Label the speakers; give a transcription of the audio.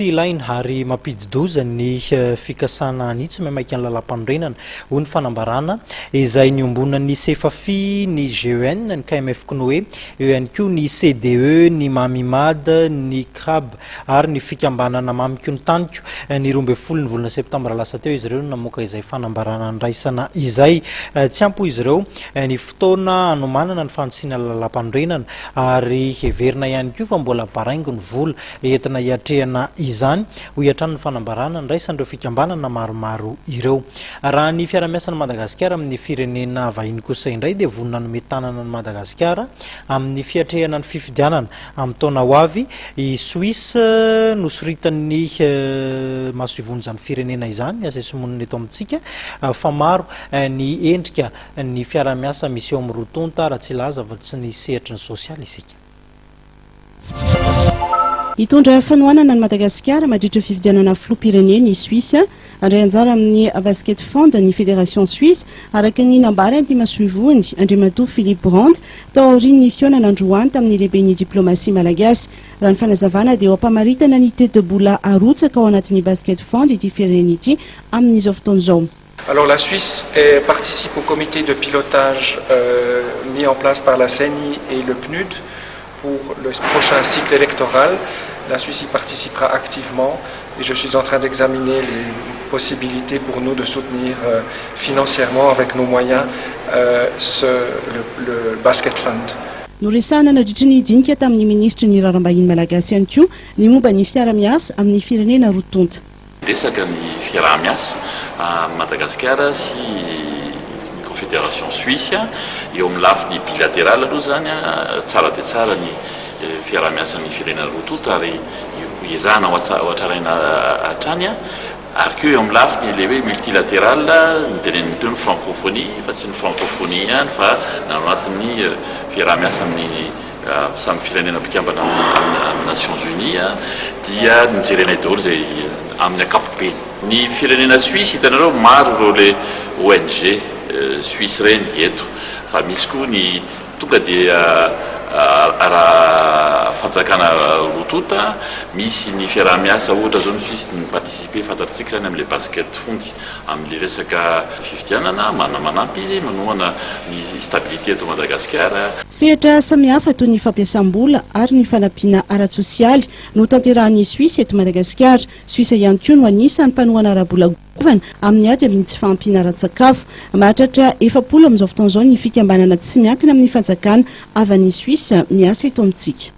Speaker 1: Ilainy ary mampidi-doza ny fikasana anitsy maimaika ny lalam-panorenana ho ny fanambarana izay niombona ny CFAFI, ny GEN, ny KMF Knoe, eo ihany koa ny CDE, ny Mamimad, ny CRAB ary ny fikambanana Mamiko ny Taniko. Ny 12 ny volana septambra lasa teo izy ireo namoaka izay fanambarana andraisana izay tsy ampy izy ireo ny fotoana anomanana ny fandrisina lalam-panorenana ary heverina ihany koa fa mbola baraingo ny vola entina hiatrehana izany ho hiatran'ny fanambarana ndraisan'ireo fikambanana maromaro ireo. Raha ny fiara-miasan'i Madagasikara amin'ny firenena vahiny kosa indray dia vonona hanome tanana ny Madagasikara amin'ny fiatrehana ny fifidianana amin'ny taona ho avy. I Suisse nosoritan'ny masoivon'izany firenena izany asa somonina eto amintsika fa maro ny endrika ny fiara-miasa misy eo amin'ny rotonta raha tsy laza fa tsy ny sehatry ny sosialy isika.
Speaker 2: Hitondra fanohanana ny Madagasikara mandritra fifidianana filoham-pirenena i Suisse andray anjara amin'ny basket fond ny Fédération Suisse araka ny nambarany ny masoivony Andriamatoa Philippe Brand tao aorian'ny fionana androany tamin'ny lehiben'ny diplomatie malagasy. Raha ny fanazavana dia hoampamaritana ny teti-bola arotsaka ao anatin'ny basket fond ity firenena ity amin'izao fotoana izao.
Speaker 3: Alors la Suisse participe au comité de pilotage mis en place par la CENI et le PNUD pour le prochain cycle électoral. La Suisse y participera activement et je suis en train d'examiner les possibilités pour nous de soutenir financièrement avec nos moyens le basket fund.
Speaker 2: Noresana nadritra ny dinika tamin'ny ministra ny raharambahiny malagasy ihany koa ny momba ny fiara-miasa amin'ny firenena rotonta.
Speaker 4: Resaka ny fiara-miasa a Madagasikara sy Confédération Suisse eo amin'ny lafiny bilatéral aloha zany tsara dia tsara ny fiara-miasan'ny firenena rotonta ary iezahana ho hatraraina hatrany ary keo eo amin'ny lafiny le hoe multilatéral ny teneniny teo ny francophonie fa tsy ny francophonie ihany fa na anatin'ny fiara-miasa amin'ny samy firenena mpikambana amin'ny Nations Unies dia nijerena daholo zay amin'ny ankapobeny. Ny firenena Suisse hitanareo maro ireo le ONG Suisse reny eto fa misy koa ny tonga dia raha fanjakana rotonta misy ny fiara-miasa ohatra zao ny Suisse ny participer fantatritsika zany amin'le basket fondy amin'le resaka fifidianana manampy izy manohana ny stabilité eto Madagasikara.
Speaker 2: Sehatra samihafa toy ny fampiasam-bola ary ny fanampiana ara-tsosialy no tanterahan'ny Suisse eto Madagasikara. Suisse ihany koa no anisan'ny mpanohana ara-bola govana amin'ny ady amin'ny tsy fahampiana ara-tsakafo. Mahatratra 70 amin'izao fotoana izao ny fikambanana tsy miankina amin'ny fanjakana avy any Suisse miasa eto amintsika.